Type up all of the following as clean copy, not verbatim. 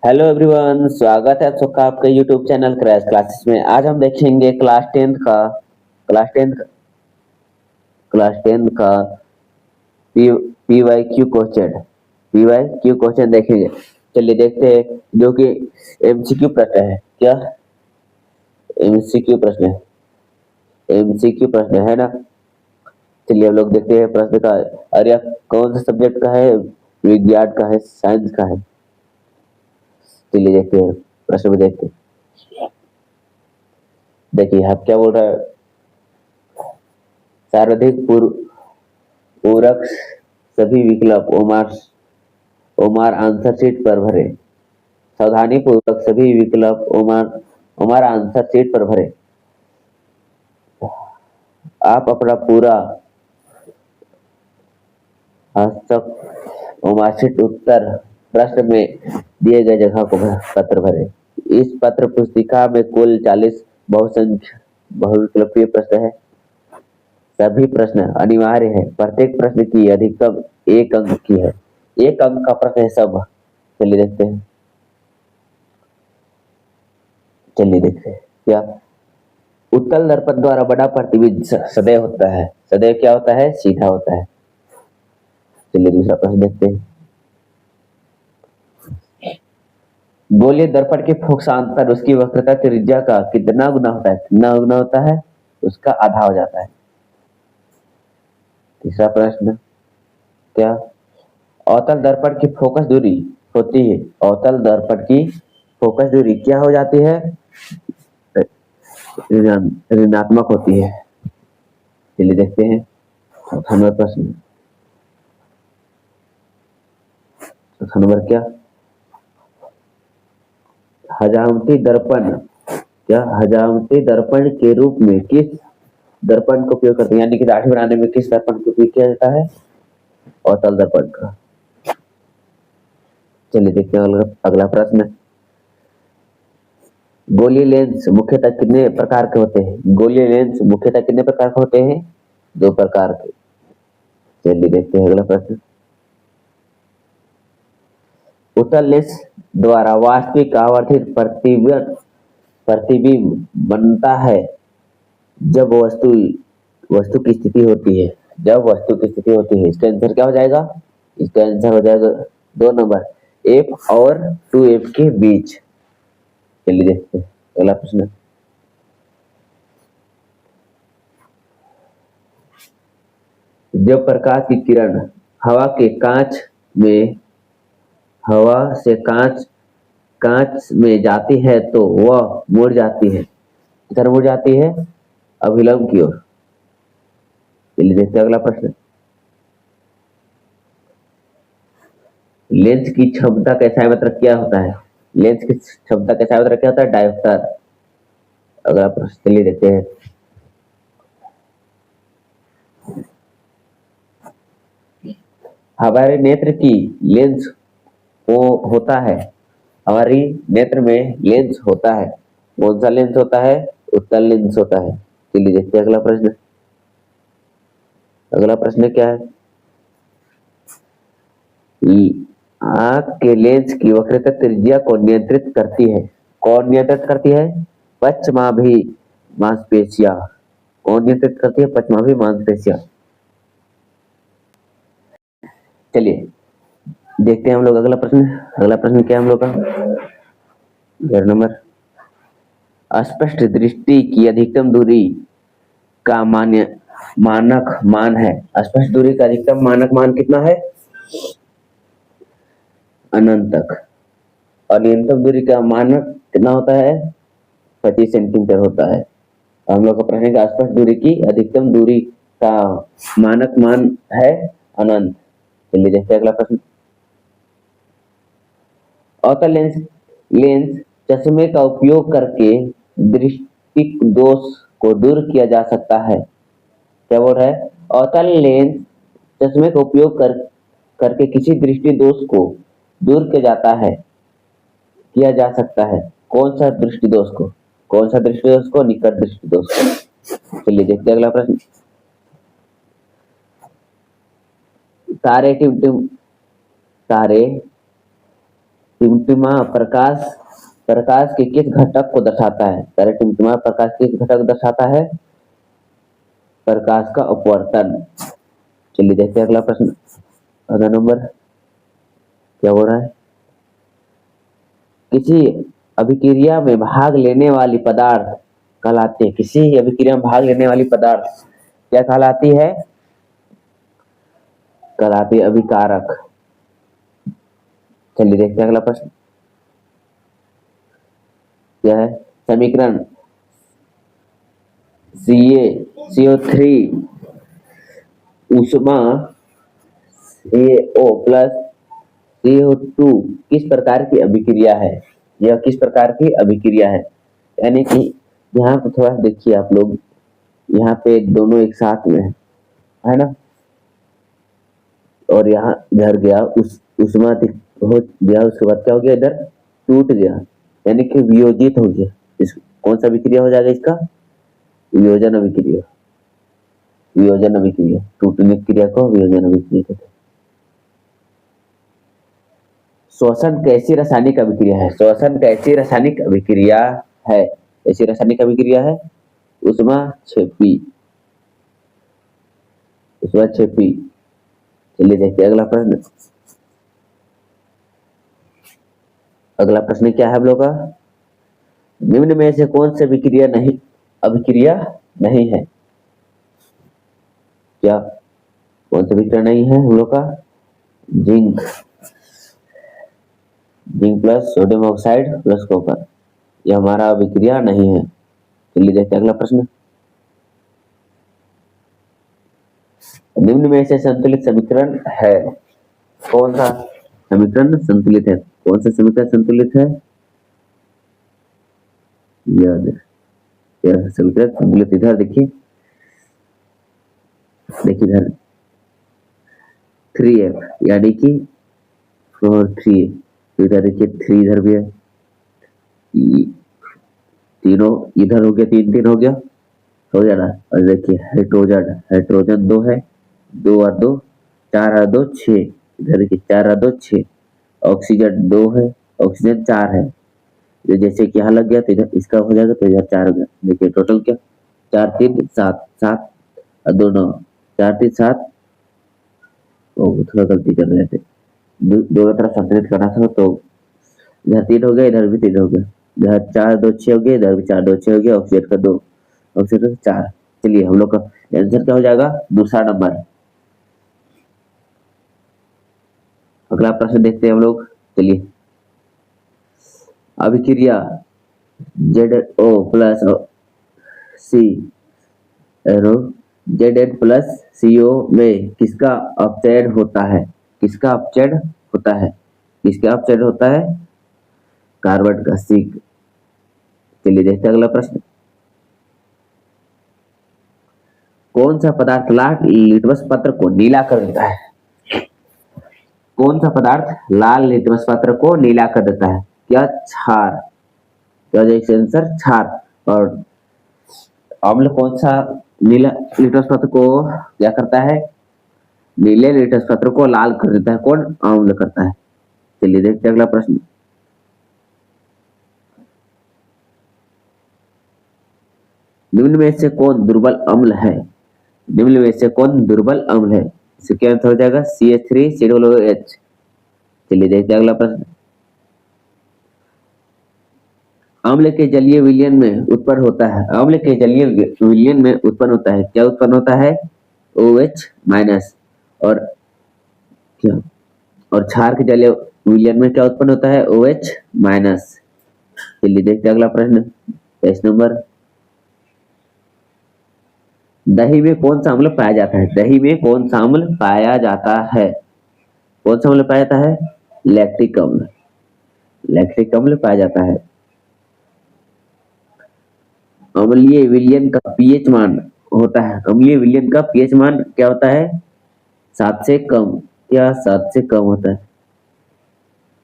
Hello everyone, स्वागत है आप सबका आपके यूट्यूब चैनल क्रैश क्लासेस में। आज हम देखेंगे क्लास टेंथ का P P Y Q question देखेंगे। चलिए देखते हैं, जो कि एमसीक्यू प्रश्न है। क्या एमसीक्यू प्रश्न है? एमसीक्यू प्रश्न है ना। चलिए हम लोग देखते हैं प्रश्न का। और यह कौन सा सब्जेक्ट का है? विज्ञान का है, साइंस का है। चलिए देखते हैं, प्रश्न में देखते हैं। देखिए आप क्या बोल रहा है। सर्वाधिक पूरक सभी विकल्प ओमार आंसर शीट पर भरे। सावधानी पूर्वक सभी विकल्प ओमार आंसर शीट पर भरे। आप अपना पूरा हस्तक ओमाशिट उत्तर प्रश्न में दिए गए जगह को पत्र भरे। इस पत्र पुस्तिका में कुल 40 बहुविकल्पीय प्रश्न है। सभी प्रश्न अनिवार्य है। प्रत्येक प्रश्न की अधिकतम 1 अंक की है। 1 अंक का प्रश्न है सब। चलिए देखते हैं क्या। उत्तल दर्पण द्वारा बड़ा प्रतिबिंब सदैव होता है। सदैव क्या होता है? सीधा होता है। चलिए दूसरा प्रश्न देखते हैं। गोलीय दर्पण के फोकसांतर उसकी वक्रता त्रिज्या का कितना गुना होता है? कितना गुना होता है? उसका आधा हो जाता है। तीसरा प्रश्न क्या। अवतल दर्पण की फोकस दूरी होती है। अवतल दर्पण की फोकस दूरी क्या हो जाती है? ऋणात्मक होती है। चलिए देखते हैं चौथा प्रश्न। चौथा नंबर क्या। हजामती दर्पण हजामती दर्पण के रूप में किस दर्पण का उपयोग करते हैं? यानी कि दाढ़ी बनाने में किस दर्पण का उपयोग किया जाता है? अवतल दर्पण का। चलिए देखते हैं अगला प्रश्न। गोलीय लेंस मुख्यतः कितने प्रकार के होते हैं? गोलीय लेंस मुख्यतः कितने प्रकार के होते हैं? 2 प्रकार के। चलिए देखते हैं अगला प्रश्न। उत्तल लेंस द्वारा वास्तविक आवर्धित प्रतिबिंब बनता है जब वस्तु की स्थिति होती है। इसका आंसर क्या हो जाएगा? इसका आंसर हो जाएगा 2 नंबर, एफ और 2F के बीच। चलिए देखते हैं अगला प्रश्न। जब प्रकाश की किरण हवा के कांच में हवा से कांच में जाती है तो वह मुड़ जाती है। किधर मुड़ जाती है? अभिलंब की ओर। चलिए देखते हैं अगला प्रश्न। लेंस की क्षमता का SI मात्रक क्या होता है? लेंस की क्षमता का SI मात्रक क्या होता है? डायोप्टर। अगला प्रश्न चलिए देखते हैं। हमारे नेत्र की लेंस वो होता है। हमारी नेत्र में लेंस होता है। कौन सा लेंस होता है? उत्तल लेंस होता है। चलिए देखते हैं अगला प्रश्न। अगला प्रश्न क्या है। आंख के लेंस की वक्रता त्रिज्या को नियंत्रित करती है। कौन नियंत्रित करती है? पश्चमाभी मांसपेशियां। कौन नियंत्रित करती है? पश्चमाभी मांसपेशियां। चलिए देखते हैं हम लोग अगला प्रश्न। अगला प्रश्न क्या है हम लोग का? 11 नंबर। स्पष्ट दृष्टि की अधिकतम दूरी का मानक मान है। स्पष्ट दूरी का अधिकतम मानक मान कितना है? अनंत तक। और न्यूनतम दूरी का मानक कितना होता है? 25 सेंटीमीटर होता है। हम लोग का प्रश्न है कि आसपास दूरी की अधिकतम दूरी का मानक मान है अनंत। चलिए देखते हैं अगला प्रश्न। अवतल लेंस चश्मे का उपयोग करके दृष्टि दोष को दूर किया जा सकता है। क्या बोल रहा है? अवतल लेंस चश्मे का उपयोग करके किसी दृष्टि दोष को दूर किया जा सकता है। कौन सा दृष्टि दोष को? निकट दृष्टि दोष को। चलिए देखते हैं अगला प्रश्न। तारे टिमटिमा प्रकाश प्रकाश के किस घटक को दर्शाता है? पहले टिमटिमा प्रकाश किस घटक को दर्शाता है? प्रकाश का अपवर्तन। चलिए देखते हैं अगला प्रश्न। अगला नंबर क्या हो रहा है? किसी अभिक्रिया में भाग लेने वाली पदार्थ कहलाती है, किसी अभिक्रिया में भाग लेने वाली पदार्थ क्या कहलाती है? कहलाती है अभिकारक। चलिए देखते हैं अगला प्रश्न क्या है। समीकरण CO3 ऊष्मा CO प्लस CO2 किस प्रकार की अभिक्रिया है? यह किस प्रकार की अभिक्रिया है? यानी कि यहाँ पे थोड़ा देखिए आप लोग, यहाँ पे दोनों एक साथ में है ना, और यहाँ इधर गया ऊष्मा हो गया, उसके बाद क्या हो गया, इधर टूट गया, यानी कि वियोजित हो गया। इस कौन सा अभिक्रिया हो जाएगा इसका? वियोजन अभिक्रिया। वियोजन अभिक्रिया, टूटने की क्रिया को वियोजन अभिक्रिया कहते हैं। श्वसन कैसी रासायनिक अभिक्रिया है? श्वसन कैसी रासायनिक अभिक्रिया है? ऐसी रासायनिक अभिक्रिया है ऊष्मा क्षेपी। ऊष्मा क्षेपी। चलिए देखते हैं अगला प्रश्न। अगला प्रश्न क्या है हम लोग का? निम्न में से कौन सी अभिक्रिया नहीं है? क्या कौन सी अभिक्रिया नहीं है हम लोग का? Zinc plus sodium oxide plus copper, यह हमारा अभिक्रिया नहीं है। चलिए देखते हैं अगला प्रश्न। निम्न में से संतुलित समीकरण है? कौन सा समीकरण संतुलित है? कौन सा समीकरण संतुलित है? यह समीकरण संतुलित इधर देखिए इधर 3f यानी कि 3, इधर देखिए 3 इधर भी है, तीनों इधर हो गया, 3 हो गया ना। और देखिए हाइड्रोजन 2 है, 2 और 2 4 और 2 6, इधर देखिए 4 और 2 6। ऑक्सीजन 2 है, ऑक्सीजन 4 है, जैसे कि यहाँ लग गया तो इधर इसका हो जाएगा, तो इधर 4 हो गया। देखिए टोटल क्या 4 3 7 7 और 2 9, 4 3 7। थोड़ा गलती कर रहे थे, दोनों तरफ संतुलित करना था, तो इधर 3 हो गया, इधर भी 3 हो गया, इधर 4 2 6 हो गया, इधर भी 4 2 6 हो गया, ऑक्सीजन का 2, ऑक्सीजन का 4। चलिए हम लोग का आंसर क्या हो जाएगा? दूसरा नंबर। अगला प्रश्न देखते हैं हम लोग। चलिए अभिक्रिया ZO plus ZN plus CO में किसका अपचयन होता है? किसका अपचयन होता है? किसका अपचयन होता है? कार्बन का C। चलिए देखते हैं अगला प्रश्न। कौन सा पदार्थ लाल लिटमस पत्र को नीला कर देता है? कौन सा पदार्थ लाल लिटमस पत्र को नीला कर देता है? क्या क्षार? क्या आंसर? क्षार। और अम्ल कौन सा नीला लिटमस पत्र को क्या करता है? नीले लिटमस पत्र को लाल कर देता है। कौन? अम्ल करता है। चलिए देखते हैं अगला प्रश्न। निम्न में से कौन दुर्बल अम्ल है? निम्न में से कौन दुर्बल अम्ल है? इससे क्या आंसर हो जाएगा? CH3COOH। चलिए देखते हैं अगला प्रश्न। अम्ल के जलीय विलयन में उत्पन्न होता है। अम्ल के जलीय विलयन में उत्पन्न होता है, क्या उत्पन्न होता है? OH minus. और क्या? और क्षार के जलीय विलयन में क्या उत्पन्न होता है? OH minus. चलिए देखते हैं अगला प्रश्न। 23 नंबर। दही में कौन सा अम्ल पाया जाता है? दही में कौन सा अम्ल पाया जाता है? कौन सा अम्ल पाया जाता है? लैक्टिक अम्ल। लैक्टिक अम्ल पाया जाता है। अम्लीय विलयन का पीएच मान होता है। अम्लीय विलयन का पीएच मान क्या होता है? 7 से कम। क्या 7 से कम होता है?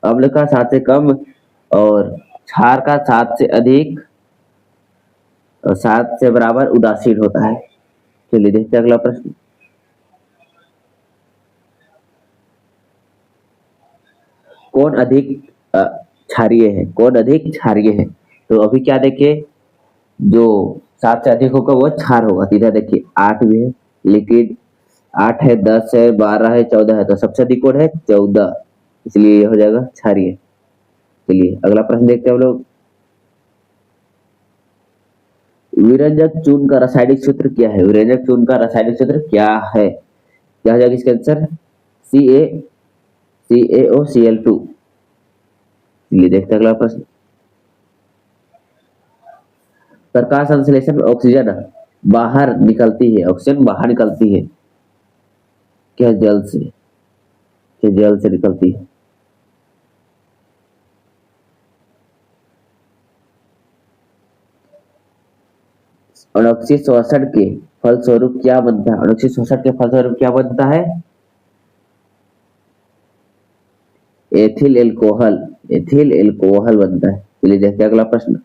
अम्ल का 7 से कम और क्षार का 7 से अधिक और 7 से बराबर उदासीन होता है। चलिए देखते हैं अगला प्रश्न। कौन अधिक क्षारीय है, कौन अधिक क्षारीय है। तो अभी क्या देखिए, जो 7 से अधिक होगा वो क्षार होगा। सीधा देखिए 8 भी है, लिक्विड 8 है, 10 है, 12 है, 14 है, तो सबसे अधिक कौन है 14, इसलिए ये हो जाएगा क्षारीय। चलिए अगला प्रश्न देखते हैं हम लोग। विरंजक चूर्ण का रासायनिक सूत्र क्या है? विरंजक चूर्ण का रासायनिक सूत्र क्या है? क्या हो जाएगा इसका आंसर? CaCaO Cl2। चलिए देखते हैं अगला प्रश्न। प्रकाश संश्लेषण में ऑक्सीजन बाहर निकलती है, ऑक्सीजन बाहर निकलती है क्या जल से? क्या जल से निकलती है? अणुक्षय श्वसन के फलस्वरूप क्या बनता है? अणुक्षय श्वसन के फलस्वरूप क्या बनता है? एथिल एल्कोहल, एथिल एल्कोहल बनता है। चलिए देखते हैं अगला प्रश्न।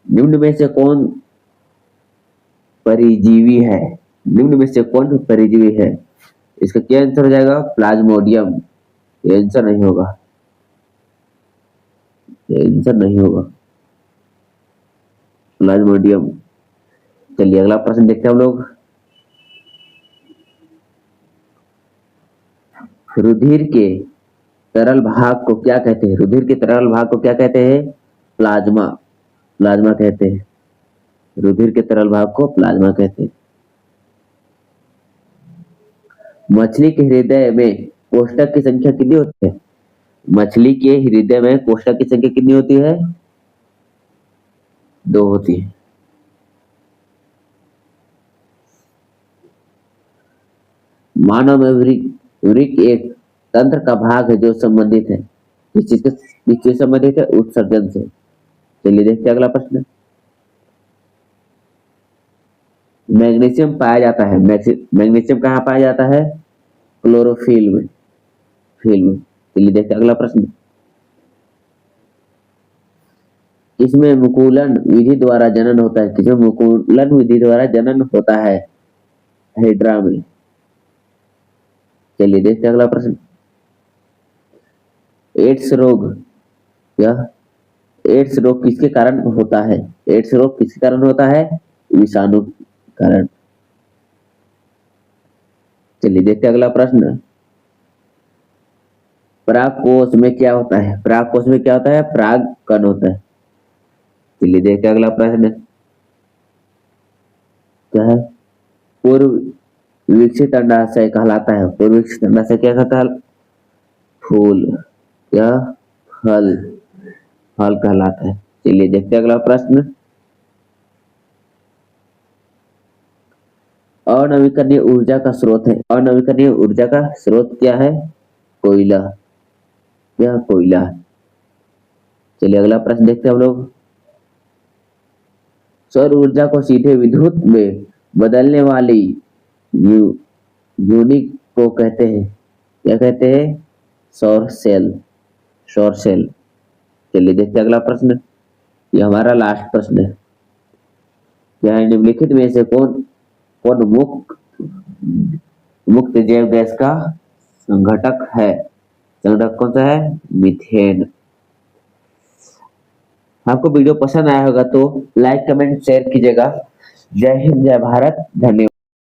निम्न में से कौन परिजीवी है? निम्न में से कौन परिजीवी है? इसका क्या आंसर हो जाएगा? प्लाज्मोडियम। ये आंसर नहीं होगा, ये आंसर नहीं होगा प्लाज्मोडियम। चलिए अगला प्रश्न देखते हैं हम लोग। रुधिर के तरल भाग को क्या कहते हैं? रुधिर के तरल भाग को क्या कहते हैं? प्लाज्मा, प्लाज्मा कहते हैं। रुधिर के तरल भाग को प्लाज्मा कहते हैं। मछली के हृदय में कोष्ठक की संख्या कितनी होती है? मछली के हृदय में कोष्ठक की संख्या कितनी होती है? 2 होती है। मानव में वृक्क एक तंत्र का भाग है जो संबंधित है किस चीज से संबंधित है? उत्सर्जन से। चलिए देखते हैं अगला प्रश्न। मैग्नीशियम पाया जाता है, मैग्नीशियम कहाँ पाया जाता है? क्लोरोफिल में, फिल्म। चलिए देखते हैं अगला प्रश्न। इसमें मुकुलन विधि द्वारा जनन होता है, किसमें मुकुलन विधि द्वारा जनन होता है? हाइड्रा में। चलिए देखते हैं अगला प्रश्न। एड्स रोग, क्या एड्स रोग किसके कारण होता है? एड्स रोग किसके कारण होता है? विषाणु कारण। चलिए देखते हैं अगला प्रश्न। परागकोश में क्या होता है? परागकोश में क्या होता है? परागकण होता है। चलिए देखते हैं अगला प्रश्न। क्या है? पूर्व विकसित अंडाशय कहलाता है। पूर्व विकसित अंडाशय क्या कहता है? फूल या फल, फल कहलाता है। चलिए देखते हैं अगला प्रश्न। अनवीकरणीय ऊर्जा का स्रोत है, अनवीकरणीय ऊर्जा का स्रोत क्या है? कोयला, क्या कोयला। चलिए अगला प्रश्न देखते हैं हम लोग। सौर ऊर्जा को सीधे विद्युत में बदलने वाली यूनिट को कहते हैं, क्या कहते हैं? सौर सेल, सौर सेल। चलिए देखते हैं अगला प्रश्न। ये हमारा लास्ट प्रश्न है। क्या है? निम्नलिखित में से कौन कौन मुक्त जैव गैस का संघटक है? संघटक कौन सा है? मीथेन। आपको वीडियो पसंद आया होगा तो लाइक कमेंट शेयर कीजिएगा। जय हिंद, जय भारत, धन्यवाद।